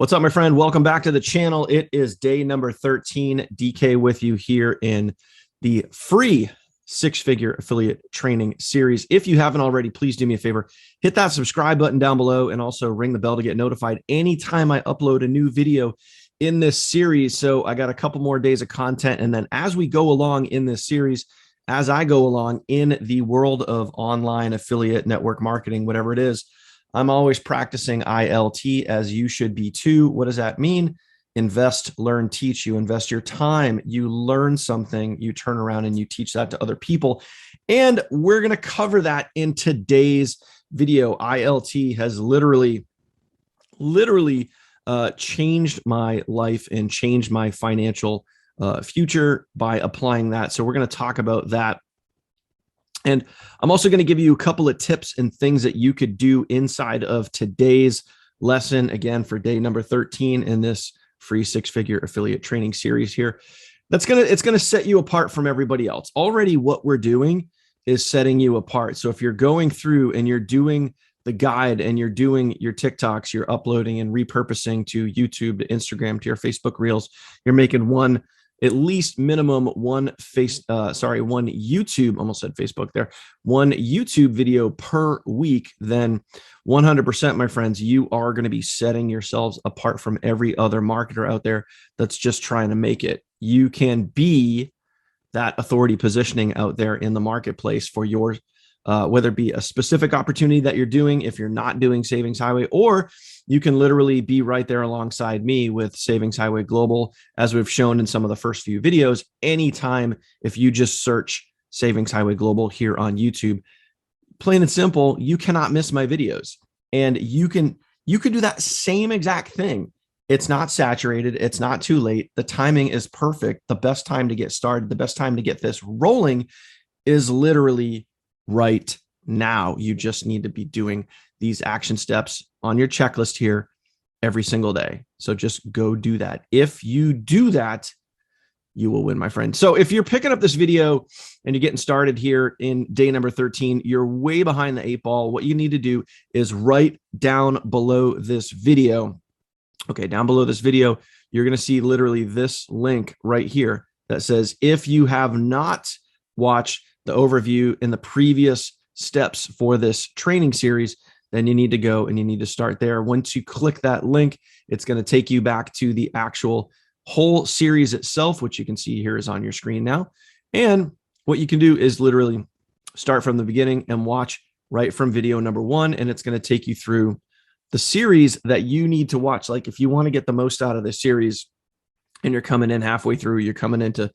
What's up, my friend? Welcome back to the channel. It is day number 13. DK with you here in the free six-figure affiliate training series. If you haven't already, please do me a favor. Hit that subscribe button down below and also ring the bell to get notified anytime I upload a new video in this series. So I got a couple more days of content. And then as we go along in this series, as I go along in the world of online affiliate network marketing, whatever it is, I'm always practicing ILT, as you should be too. What does that mean? Invest, learn, teach. You invest your time, you learn something, you turn around and you teach that to other people. And we're going to cover that in today's video. ILT has literally changed my life and changed my financial future by applying that. So we're going to talk about that. And I'm also going to give you a couple of tips and things that you could do inside of today's lesson, again, for day number 13 in this free six-figure affiliate training series here. It's going to set you apart from everybody else. Already what we're doing is setting you apart. So if you're going through and you're doing the guide and you're doing your TikToks, you're uploading and repurposing to YouTube, to Instagram, to your Facebook Reels, you're making at least minimum one YouTube, almost said Facebook there, one YouTube video per week, then 100%, my friends, you are going to be setting yourselves apart from every other marketer out there that's just trying to make it. You can be that authority positioning out there in the marketplace for your whether it be a specific opportunity that you're doing if you're not doing Savings Highway, or you can literally be right there alongside me with Savings Highway Global, as we've shown in some of the first few videos. Anytime, if you just search Savings Highway Global here on YouTube, plain and simple, you cannot miss my videos. And you can do that same exact thing. It's not saturated. It's not too late. The timing is perfect. The best time to get started, the best time to get this rolling is literally right now. You just need to be doing these action steps on your checklist here every single day. So just go do that. If you do that, you will win, my friend. So if you're picking up this video and you're getting started here in day number 13, you're way behind the 8 ball. What you need to do is right down below this video. Okay, down below this video, you're going to see literally this link right here that says, if you have not watched the overview in the previous steps for this training series, then you need to go and you need to start there. Once you click that link, it's going to take you back to the actual whole series itself, which you can see here is on your screen now. And what you can do is literally start from the beginning and watch right from video number 1. And it's going to take you through the series that you need to watch. Like if you want to get the most out of this series, and you're coming in halfway through, you're coming into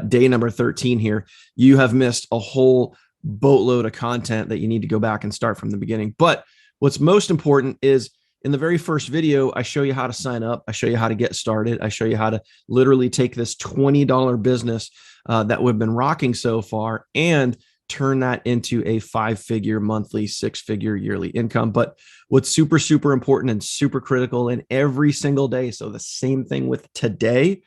day number 13 here, you have missed a whole boatload of content that you need to go back and start from the beginning. But what's most important is in the very first video, I show you how to sign up. I show you how to get started. I show you how to literally take this $20 business that we've been rocking so far and turn that into a 5-figure monthly, 6-figure yearly income. But what's super, super important and super critical in every single day. So the same thing with today,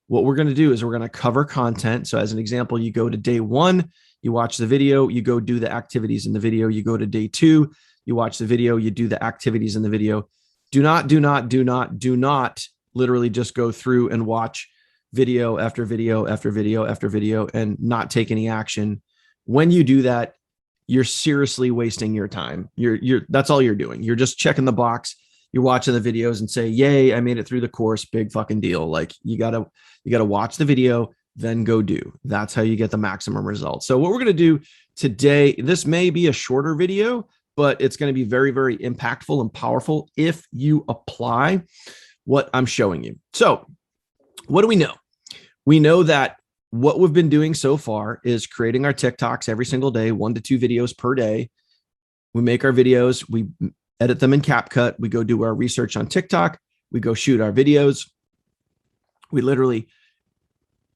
what we're going to do is we're going to cover content. So as an example, you go to day 1, you watch the video, you go do the activities in the video. You go to day 2, you watch the video, you do the activities in the video. Do not literally just go through and watch video after video after video after video and not take any action. When you do that, you're seriously wasting your time. That's all you're doing. You're just checking the box. You're watching the videos and say, yay, I made it through the course. Big fucking deal. Like you gotta watch the video, then go do. That's how you get the maximum results. So what we're going to do today, this may be a shorter video, but it's going to be very, very impactful and powerful if you apply what I'm showing you. So what do we know? We know that what we've been doing so far is creating our TikToks every single day, 1 to 2 videos per day. We make our videos, we edit them in CapCut, we go do our research on TikTok, we go shoot our videos. We literally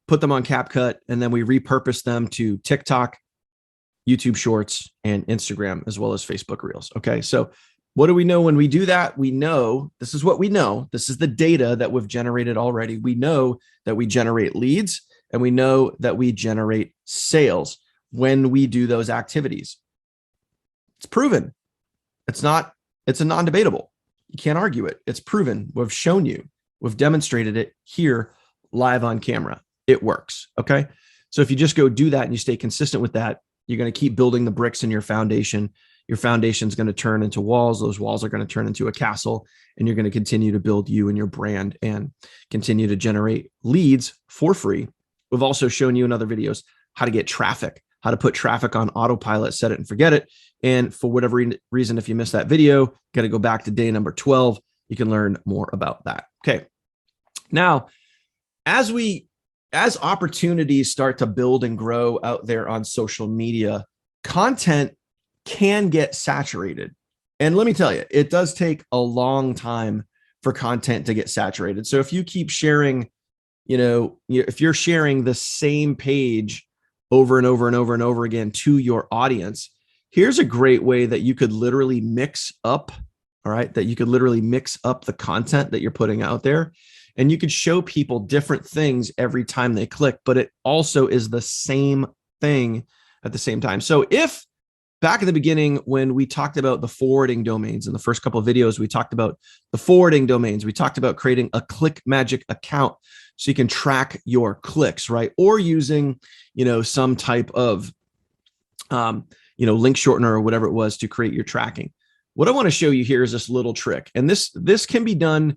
put them on CapCut and then we repurpose them to TikTok, YouTube Shorts, and Instagram, as well as Facebook Reels. Okay, so what do we know when we do that? We know, this is what we know. This is the data that we've generated already. We know that we generate leads, and we know that we generate sales when we do those activities. It's proven. It's a non-debatable. You can't argue it. It's proven. We've shown you. We've demonstrated it here live on camera. It works. Okay. So if you just go do that and you stay consistent with that, you're going to keep building the bricks in your foundation. Your foundation is going to turn into walls. Those walls are going to turn into a castle, and you're going to continue to build you and your brand and continue to generate leads for free. We've also shown you in other videos how to get traffic, how to put traffic on autopilot, set it and forget it. And for whatever reason, if you missed that video, got to go back to day number 12. You can learn more about that. Okay. Now, as opportunities start to build and grow out there on social media, content can get saturated. And let me tell you, it does take a long time for content to get saturated. So if you keep sharing, if you're sharing the same page over and over and over and over again to your audience, here's a great way that you could literally mix up, all right, that you could literally mix up the content that you're putting out there. And you could show people different things every time they click, but it also is the same thing at the same time. So if back in the beginning, when we talked about the forwarding domains in the first couple of videos, we talked about the forwarding domains. We talked about creating a Click Magic account so you can track your clicks, right? Or using, some type of, link shortener or whatever it was to create your tracking. What I want to show you here is this little trick. And this can be done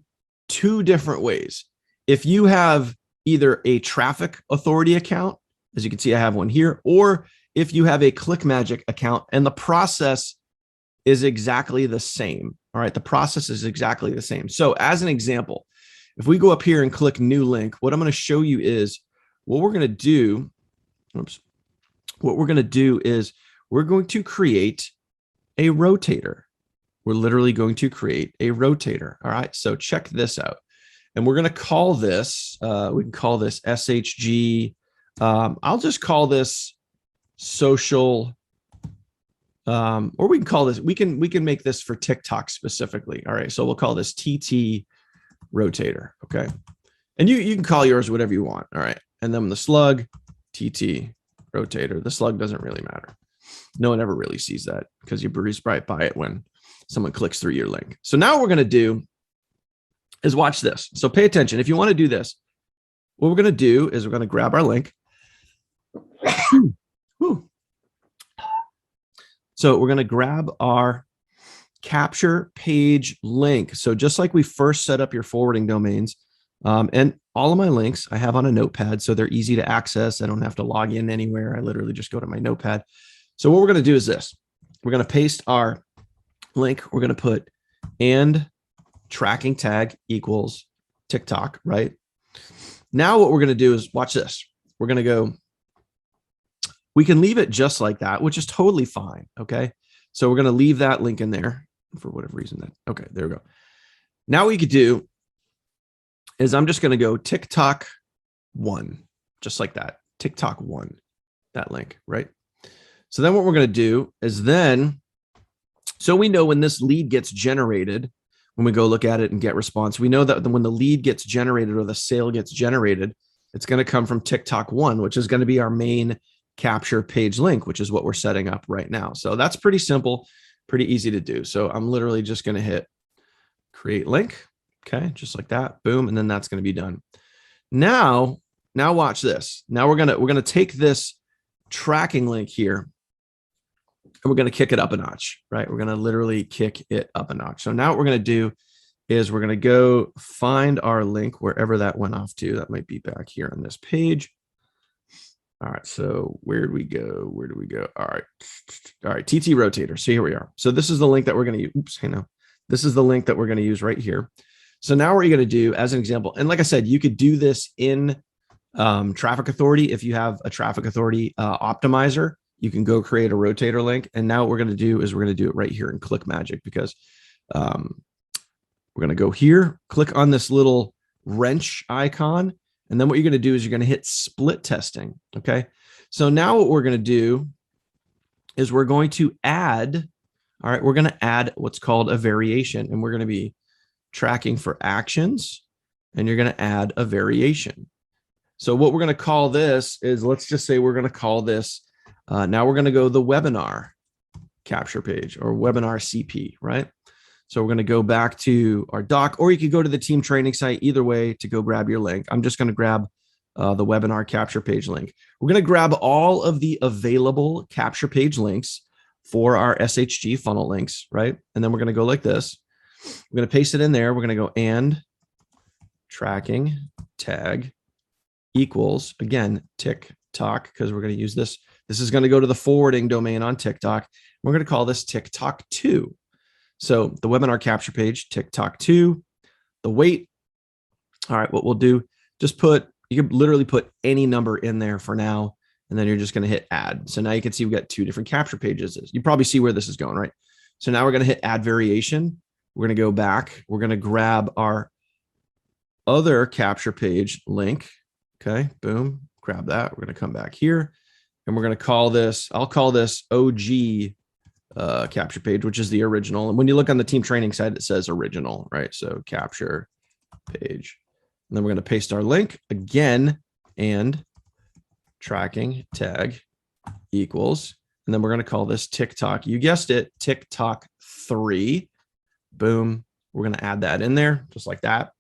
two different ways. If you have either a traffic authority account, as you can see, I have one here, or if you have a Click Magic account, and the process is exactly the same. All right. The process is exactly the same. So as an example, if we go up here and click new link, what I'm going to show you is what we're going to do. What we're going to do is we're going to create a rotator. We're literally going to create a rotator. All right. So check this out. And we're going to call this, we can call this SHG. I'll just call this social, or we can call this, we can make this for TikTok specifically. All right. So we'll call this TT rotator. Okay. And you can call yours whatever you want. All right. And then the slug, TT rotator. The slug doesn't really matter. No one ever really sees that because you breeze right by it when someone clicks through your link. So now what we're going to do is watch this. So pay attention. If you want to do this, what we're going to do is we're going to grab our link. So we're going to grab our capture page link. So just like we first set up your forwarding domains, and all of my links I have on a notepad, so they're easy to access. I don't have to log in anywhere. I literally just go to my notepad. So what we're going to do is this. We're going to paste our link. We're going to put and tracking tag equals TikTok, right? Now what we're going to do is watch this. We're going to go, we can leave it just like that, which is totally fine. Okay. So we're going to leave that link in there for whatever reason. Okay, there we go. Now what you could do is I'm just going to go TikTok 1, just like that. TikTok 1, that link, right? So then what we're going to do is then, so we know when this lead gets generated, when we go look at it and get response, we know that when the lead gets generated or the sale gets generated, it's going to come from TikTok 1, which is going to be our main capture page link, which is what we're setting up right now. So that's pretty simple, pretty easy to do. So I'm literally just going to hit create link. Okay. Just like that. Boom. And then that's going to be done. Now watch this. Now we're going to take this tracking link here and we're going to kick it up a notch, right? We're going to literally kick it up a notch. So now what we're going to do is we're going to go find our link wherever that went off to. That might be back here on this page. All right. So where do we go? Where do we go? All right. All right. TT rotator. So here we are. So this is the link that we're going to use. Oops. Hang on. This is the link that we're going to use right here. So now what you're going to do as an example, and like I said, you could do this in Traffic Authority. If you have a Traffic Authority optimizer, you can go create a rotator link. And now what we're going to do is we're going to do it right here in Click Magic because we're going to go here, click on this little wrench icon. And then what you're going to do is you're going to hit split testing. Okay. So now what we're going to do is we're going to add, all right, we're going to add what's called a variation, and we're going to be tracking for actions, and you're going to add a variation. So what we're going to call this is, let's just say we're going to call this, now we're going to go the webinar capture page or webinar CP, right? So we're going to go back to our doc, or you could go to the team training site, either way, to go grab your link. I'm just going to grab the webinar capture page link. We're going to grab all of the available capture page links for our SHG funnel links, right? And then we're going to go like this. We're going to paste it in there. We're going to go and tracking tag equals, again, TikTok, because we're going to use this. This is going to go to the forwarding domain on TikTok. We're going to call this TikTok 2. So the webinar capture page, TikTok 2, the weight. All right, what we'll do, just you can literally put any number in there for now, and then you're just going to hit add. So now you can see we've got 2 different capture pages. You probably see where this is going, right? So now we're going to hit add variation. We're going to go back. We're going to grab our other capture page link. Okay, boom, grab that. We're going to come back here, and we're going to call this, I'll call this OG capture page, which is the original. And when you look on the team training site, it says original, right? So capture page. And then we're going to paste our link again, and tracking tag equals, and then we're going to call this TikTok. You guessed it, TikTok 3. Boom. We're going to add that in there just like that.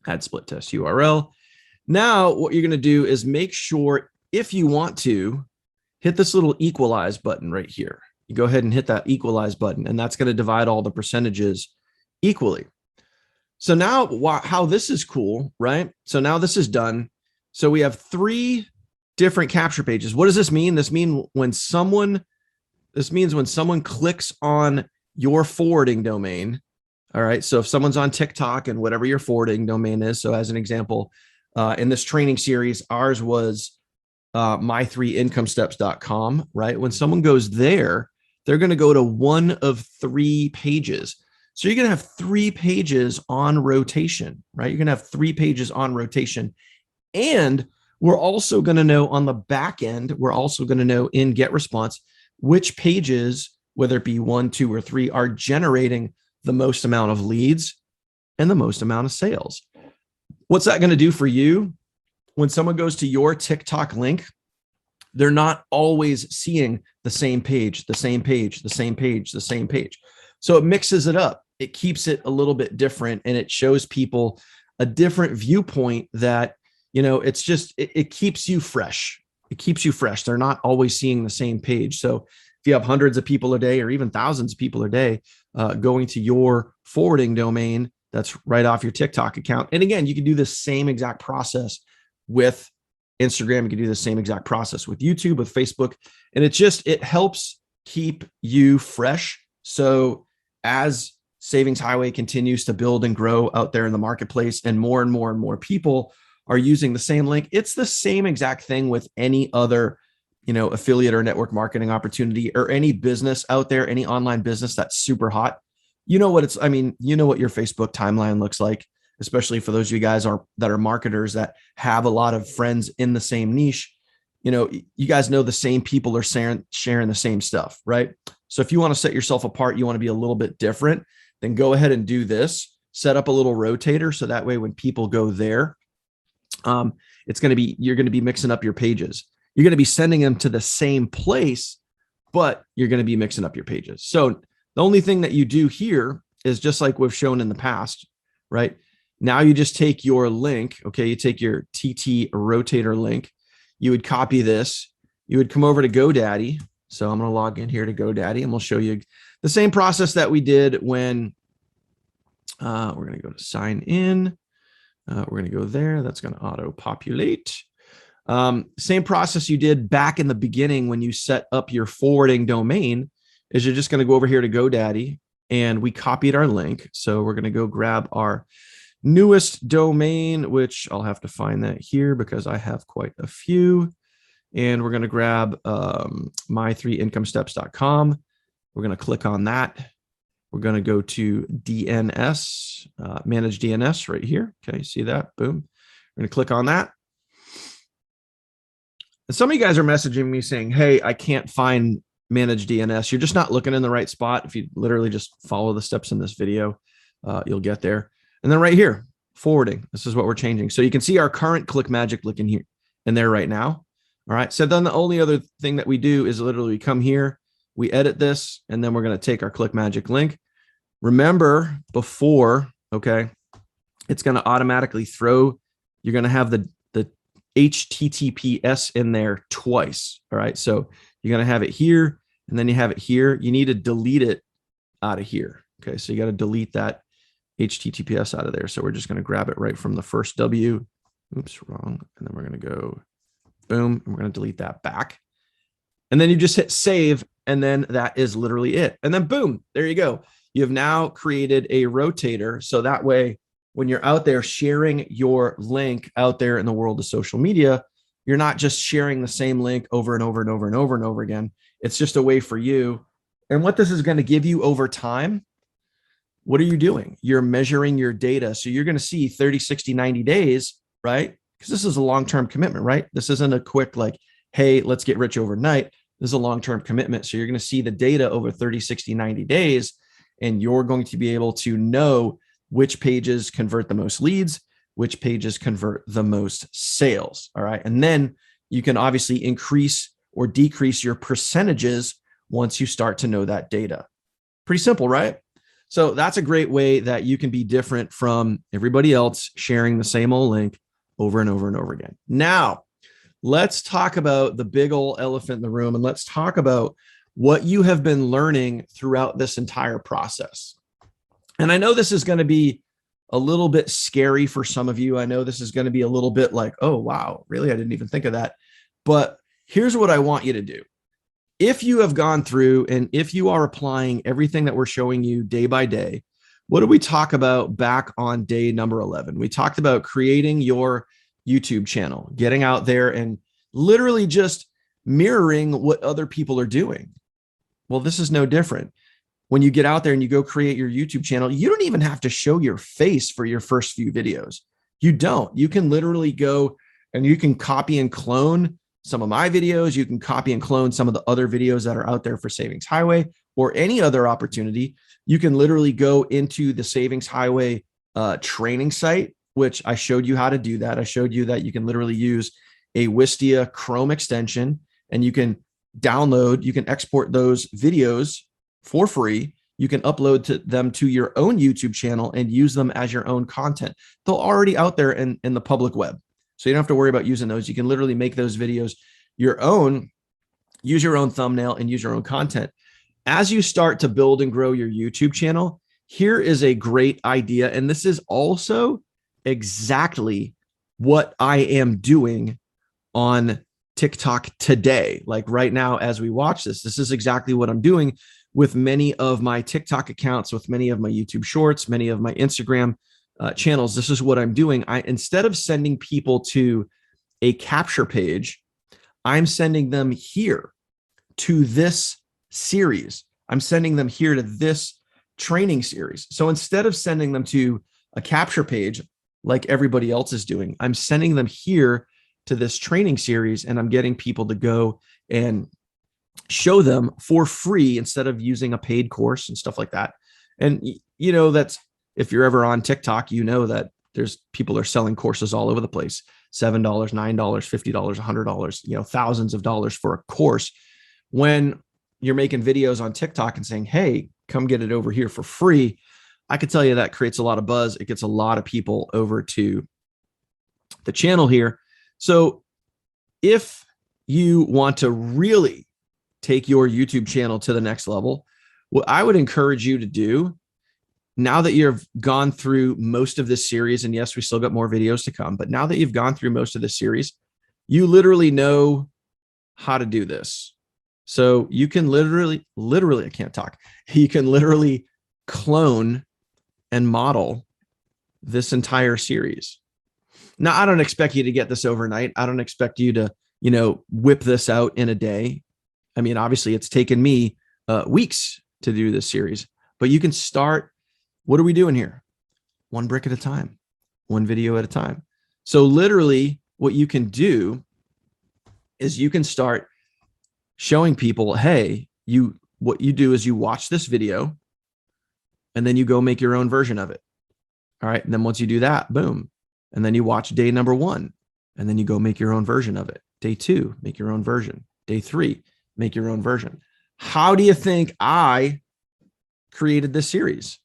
Add split test URL. Now, what you're going to do is make sure, if you want to, hit this little equalize button right here. You go ahead and hit that equalize button, and that's going to divide all the percentages equally. So now how this is cool, right? So now this is done. So we have 3 different capture pages. What does this mean? This means when someone clicks on your forwarding domain. All right. So if someone's on TikTok and whatever your forwarding domain is. So as an example, in this training series, ours was my3incomesteps.com, right? When someone goes there, they're going to go to one of 3 pages. So you're going to have 3 pages on rotation, right? You're going to have 3 pages on rotation. And we're also going to know on the back end, we're also going to know in get response, which pages, whether it be 1, 2, or 3, are generating the most amount of leads and the most amount of sales. What's that going to do for you? When someone goes to your TikTok link, they're not always seeing the same page, the same page, the same page, the same page. So it mixes it up. It keeps it a little bit different, and it shows people a different viewpoint that, you know, it's just, it keeps you fresh. It keeps you fresh. They're not always seeing the same page. So if you have hundreds of people a day, or even thousands of people a day going to your forwarding domain, that's right off your TikTok account. And again, you can do the same exact process with Instagram. You can do the same exact process with YouTube, with Facebook. And it helps keep you fresh. So as Savings Highway continues to build and grow out there in the marketplace, and more and more and more people are using the same link, it's the same exact thing with any other, you know, affiliate or network marketing opportunity, or any business out there, any online business that's super hot. You know what you know what your Facebook timeline looks like, especially for those of you guys that are marketers that have a lot of friends in the same niche. You know, you guys know the same people are sharing the same stuff, right? So if you want to set yourself apart, you want to be a little bit different, then go ahead and do this. Set up a little rotator, so that way when people go there, you're going to be mixing up your pages. You're going to be sending them to the same place, but you're going to be mixing up your pages. So the only thing that you do here is just like we've shown in the past, right? Now you just take your link. Okay. You take your TT Rotator link. You would copy this. You would come over to GoDaddy. So I'm going to log in here to GoDaddy, and we'll show you the same process that we did when we're going to go to sign in. We're going to go there. That's going to auto populate. Same process you did back in the beginning when you set up your forwarding domain, is you're just going to go over here to GoDaddy, and we copied our link. So we're going to go grab our newest domain, which I'll have to find that here because I have quite a few. And we're going to grab my3incomesteps.com. We're going to click on that. We're going to go to DNS, manage DNS right here. Okay, see that? Boom. We're going to click on that. And some of you guys are messaging me saying, hey, I can't find manage DNS. You're just not looking in the right spot. If you literally just follow the steps in this video, you'll get there. And then right here, forwarding. This is what we're changing. So you can see our current ClickMagick link in here and there right now. All right. So then the only other thing that we do is literally come here, we edit this, and then we're going to take our ClickMagick link. Remember before, okay, it's going to automatically throw, you're going to have the HTTPS in there twice. All right. So you're going to have it here and then you have it here. You need to delete it out of here. Okay. So you got to delete that HTTPS out of there. So we're just going to grab it right from the first W. Oops, wrong. And then we're going to go boom. And we're going to delete that back. And then you just hit save. And then that is literally it. And then boom, there you go. You have now created a rotator. So that way, when you're out there sharing your link out there in the world of social media, you're not just sharing the same link over and over and over and over and over again. It's just a way for you. And what this is going to give you over time, what are you doing? You're measuring your data. So you're going to see 30, 60, 90 days, right? Because this is a long-term commitment, right? This isn't a quick like, hey, let's get rich overnight. This is a long-term commitment. So you're going to see the data over 30, 60, 90 days, and you're going to be able to know which pages convert the most leads, which pages convert the most sales. All right. And then you can obviously increase or decrease your percentages once you start to know that data. Pretty simple, right? So that's a great way that you can be different from everybody else sharing the same old link over and over and over again. Now, let's talk about the big old elephant in the room, and let's talk about what you have been learning throughout this entire process. And I know this is going to be a little bit scary for some of you. I know this is going to be a little bit like, oh, wow, really? I didn't even think of that. But here's what I want you to do. If you have gone through and if you are applying everything that we're showing you day by day, what did we talk about back on day number 11? We talked about creating your YouTube channel, getting out there and literally just mirroring what other people are doing. Well, this is no different. When you get out there and you go create your YouTube channel, you don't even have to show your face for your first few videos. You don't. You can literally go and you can copy and clone some of my videos. You can copy and clone some of the other videos that are out there for Savings Highway or any other opportunity. You can literally go into the Savings Highway training site, which I showed you how to do that. I showed you that you can literally use a Wistia Chrome extension and you can download, you can export those videos for free. You can upload them to your own YouTube channel and use them as your own content. They're already out there in the public web. So you don't have to worry about using those. You can literally make those videos your own, use your own thumbnail and use your own content. As you start to build and grow your YouTube channel, here is a great idea. And this is also exactly what I am doing on TikTok today. Like right now, as we watch this, this is exactly what I'm doing with many of my TikTok accounts, with many of my YouTube shorts, many of my Instagram channels. This is what I'm doing. Instead of sending people to a capture page, I'm sending them here to this series. I'm sending them here to this training series. So instead of sending them to a capture page like everybody else is doing, I'm sending them here to this training series, and I'm getting people to go and show them for free instead of using a paid course and stuff like that. And you know, that's, if you're ever on TikTok, you know that there's people are selling courses all over the place. $7, $9, $50, $100, you know, thousands of dollars for a course. When you're making videos on TikTok and saying, hey, come get it over here for free, I could tell you that creates a lot of buzz. It gets a lot of people over to the channel here. So if you want to really take your YouTube channel to the next level, what I would encourage you to do, now that you've gone through most of this series, and yes, we still got more videos to come, but now that you've gone through most of this series, you literally know how to do this. So you can literally, I can't talk. You can literally clone and model this entire series. Now, I don't expect you to get this overnight. I don't expect you to, you know, whip this out in a day. I mean, obviously it's taken me weeks to do this series, but you can start. What are we doing here? One brick at a time, one video at a time. So literally what you can do is you can start showing people, hey, what you do is you watch this video and then you go make your own version of it. All right. And then once you do that, boom. And then you watch day number 1 and then you go make your own version of it. Day 2, make your own version. Day 3, make your own version. How do you think I created this series?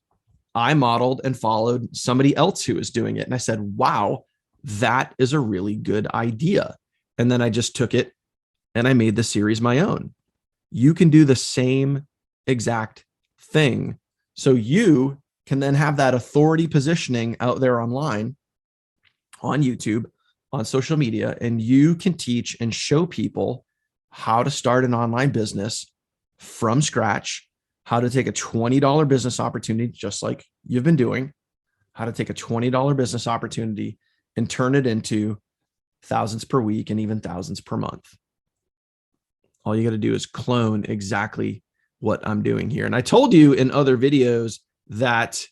I modeled and followed somebody else who was doing it. And I said, wow, that is a really good idea. And then I just took it and I made the series my own. You can do the same exact thing. So you can then have that authority positioning out there online, on YouTube, on social media, and you can teach and show people how to start an online business from scratch, how to take a $20 business opportunity, just like you've been doing, how to take a $20 business opportunity and turn it into thousands per week and even thousands per month. All you got to do is clone exactly what I'm doing here. And I told you in other videos that,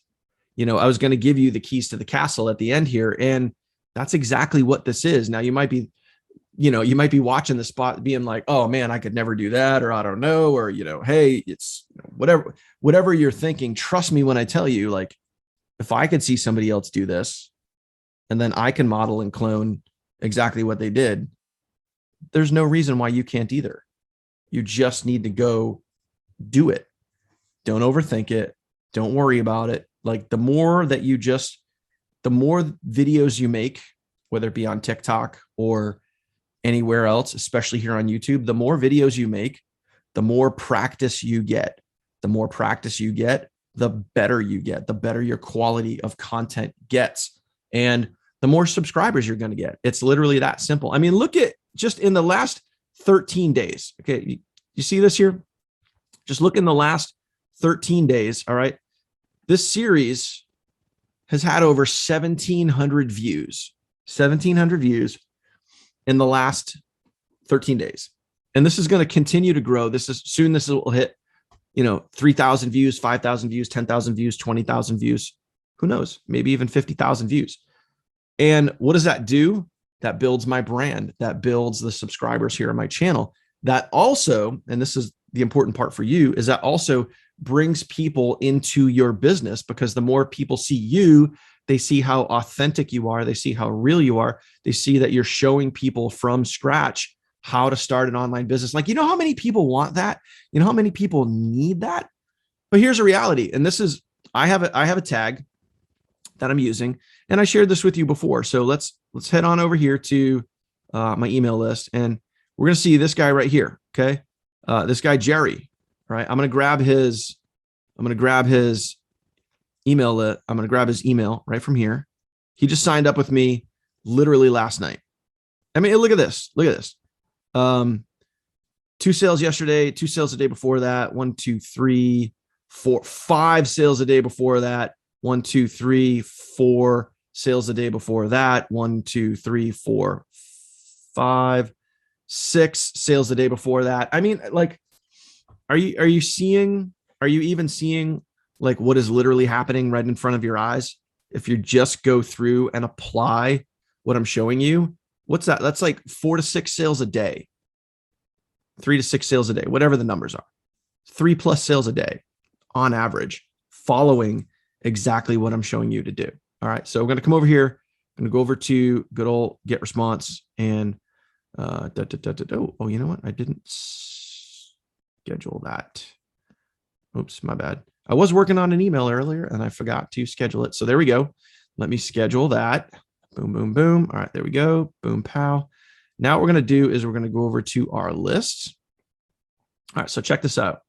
I was going to give you the keys to the castle at the end here. And that's exactly what this is. Now you might be watching the spot being like, oh man, I could never do that. Or I don't know. Or, hey, it's whatever you're thinking. Trust me when I tell you, like, if I could see somebody else do this and then I can model and clone exactly what they did, there's no reason why you can't either. You just need to go do it. Don't overthink it. Don't worry about it. Like the more videos you make, whether it be on TikTok or anywhere else, especially here on YouTube, the more videos you make, the more practice you get. The more practice you get, the better you get, the better your quality of content gets, and the more subscribers you're going to get. It's literally that simple. I mean, look at just in the last 13 days. Okay. You see this here? Just look in the last 13 days. All right. This series has had over 1,700 views, 1,700 views in the last 13 days. And this is going to continue to grow. This will hit, 3,000 views, 5,000 views, 10,000 views, 20,000 views. Who knows? Maybe even 50,000 views. And what does that do? That builds my brand. That builds the subscribers here on my channel. That also, and this is the important part for you, is that also brings people into your business, because the more people see you, they see how authentic you are. They see how real you are. They see that you're showing people from scratch how to start an online business. Like, how many people want that? How many people need that? But here's a reality. And this is, I have a tag that I'm using, and I shared this with you before. So let's head on over here to my email list, and we're going to see this guy right here. Okay. This guy, Jerry, right? I'm going to grab his email. I'm going to grab his email right from here. He just signed up with me literally last night. I mean, look at this. Look at this. 2 sales yesterday, 2 sales the day before that. 1, 2, 3, 4, 5 sales a day before that. 1, 2, 3, 4 sales a day before that. 1, 2, 3, 4, 5, 6 sales a day before that. I mean, like, are you even seeing like what is literally happening right in front of your eyes? If you just go through and apply what I'm showing you, what's that? That's like 4 to 6 sales a day, 3 to 6 sales a day, whatever the numbers are, 3+ sales a day on average, following exactly what I'm showing you to do. All right. So we're going to come over here. I'm going to go over to good old get response, and oh, you know what? I didn't schedule that. Oops, my bad. I was working on an email earlier and I forgot to schedule it. So there we go. Let me schedule that. Boom, boom, boom. All right, there we go. Boom, pow. Now what we're going to do is we're going to go over to our list. All right, so check this out.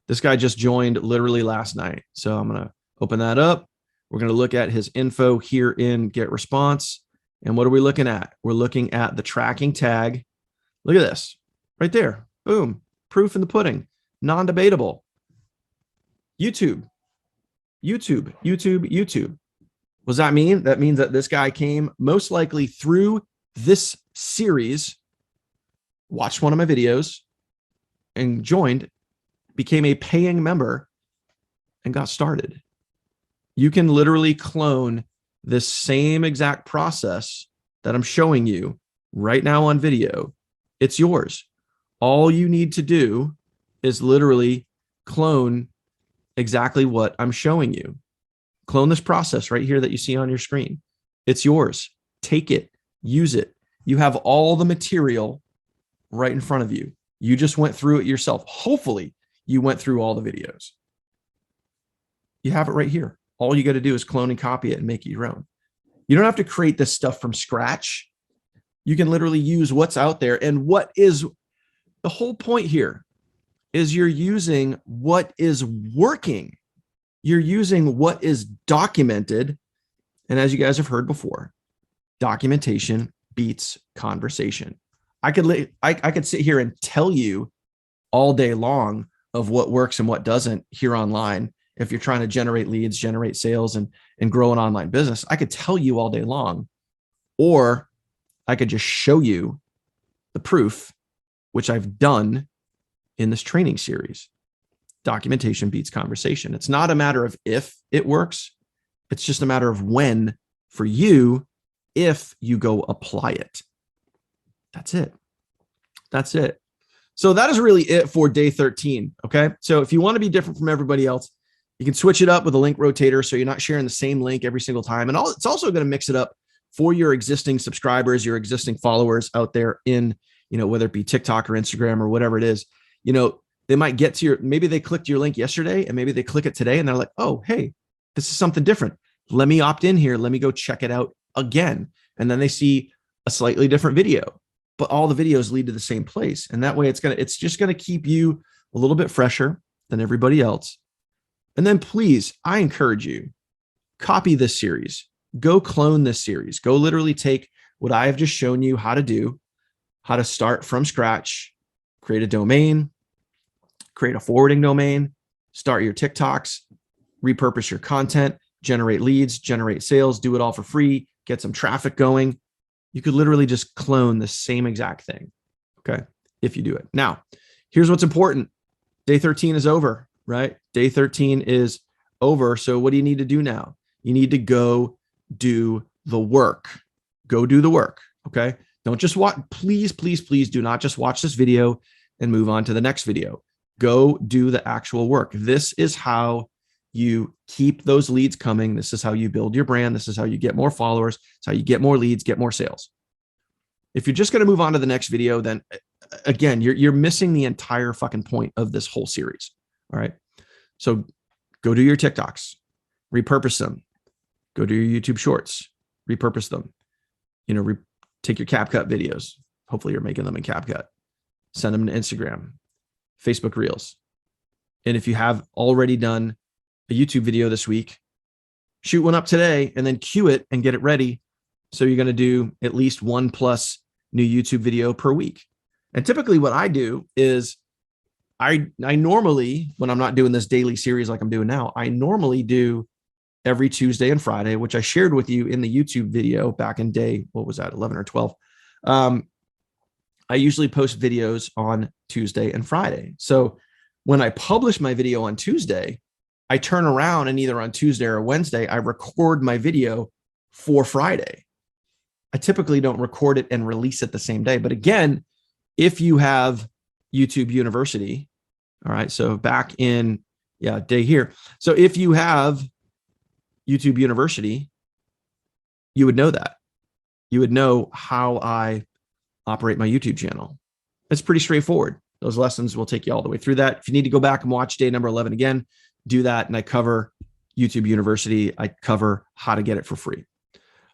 This guy just joined literally last night. So I'm going to open that up. We're going to look at his info here in Get Response. And what are we looking at? We're looking at the tracking tag. Look at this right there. Boom. Proof in the pudding. Non-debatable. YouTube. What does that mean? That means that this guy came most likely through this series, watched one of my videos, and joined, became a paying member, and got started. You can literally clone this same exact process that I'm showing you right now on video. It's yours. All you need to do is literally clone exactly what I'm showing you. Clone this process right here that you see on your screen. It's yours. Take it, use it. You have all the material right in front of you. You just went through it yourself. Hopefully you went through all the videos. You have it right here. All you got to do is clone and copy it and make it your own. You don't have to create this stuff from scratch. You can literally use what's out there. And what is the whole point here is you're using what is working. You're using what is documented. And as you guys have heard before, documentation beats conversation. I could sit here and tell you all day long of what works and what doesn't here online. If you're trying to generate leads, generate sales, and grow an online business, I could tell you all day long, or I could just show you the proof, which I've done in this training series. Documentation beats conversation. It's not a matter of if it works. It's just a matter of when for you, if you go apply it. That's it. That's it. So that is really it for day 13. Okay. So if you want to be different from everybody else, you can switch it up with a link rotator. So you're not sharing the same link every single time. And it's also going to mix it up for your existing subscribers, your existing followers out there in, whether it be TikTok or Instagram or whatever it is, they might get to maybe they clicked your link yesterday and maybe they click it today and they're like, oh, hey, this is something different. Let me opt in here. Let me go check it out again. And then they see a slightly different video, but all the videos lead to the same place. And that way it's just going to keep you a little bit fresher than everybody else. And then please, I encourage you, copy this series, go clone this series, go literally take what I have just shown you how to do, how to start from scratch, create a domain, create a forwarding domain, start your TikToks, repurpose your content, generate leads, generate sales, do it all for free, get some traffic going. You could literally just clone the same exact thing. Okay. If you do it. Now, here's what's important. Day 13 is over, right? Day 13 is over. So what do you need to do now? You need to go do the work. Go do the work. Okay. Don't just watch. Please, please, please do not just watch this video and move on to the next video. Go do the actual work. This is how you keep those leads coming. This is how you build your brand. This is how you get more followers. It's how you get more leads, get more sales. If you're just going to move on to the next video, then again, you're missing the entire fucking point of this whole series. All right. So go do your TikToks, repurpose them, go do your YouTube shorts, repurpose them, take your CapCut videos. Hopefully you're making them in CapCut, send them to Instagram, Facebook Reels. And if you have already done a YouTube video this week, shoot one up today and then queue it and get it ready. So you're going to do at least 1+ new YouTube video per week. And typically what I do is I normally, when I'm not doing this daily series like I'm doing now, I normally do every Tuesday and Friday, which I shared with you in the YouTube video back in day, what was that, 11 or 12. I usually post videos on Tuesday and Friday. So when I publish my video on Tuesday, I turn around and either on Tuesday or Wednesday, I record my video for Friday. I typically don't record it and release it the same day. But again, if you have YouTube University, all right, so back in, day here. So if you have YouTube University, you would know that. You would know how I operate my YouTube channel. It's pretty straightforward. Those lessons will take you all the way through that. If you need to go back and watch day number 11 again, do that. And I cover YouTube University. I cover how to get it for free.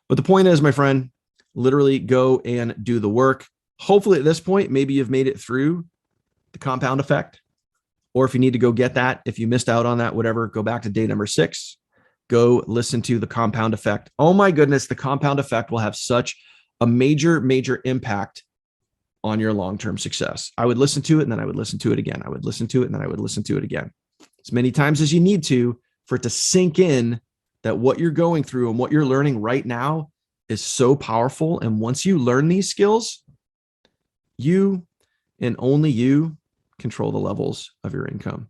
But the point is, my friend, literally go and do the work. Hopefully at this point, maybe you've made it through the compound effect. Or if you need to go get that, if you missed out on that, whatever, go back to day number 6. Go listen to the compound effect. Oh my goodness, the compound effect will have such a major, major impact on your long-term success. I would listen to it and then I would listen to it again. I would listen to it and then I would listen to it again. As many times as you need to for it to sink in that what you're going through and what you're learning right now is so powerful. And once you learn these skills, you and only you control the levels of your income.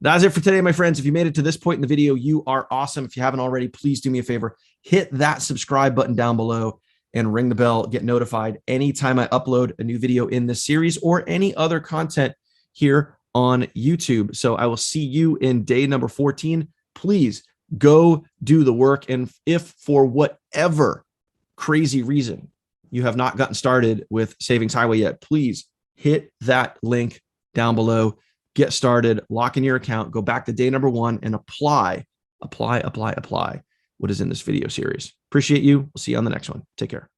That's it for today, my friends. If you made it to this point in the video, you are awesome. If you haven't already, please do me a favor, hit that subscribe button down below and ring the bell, get notified anytime I upload a new video in this series or any other content here on YouTube. So I will see you in day number 14. Please go do the work. And if for whatever crazy reason you have not gotten started with Savings Highway yet, please hit that link down below, get started, lock in your account, go back to day number 1 and apply apply what is in this video series. Appreciate you. We'll see you on the next one. Take care.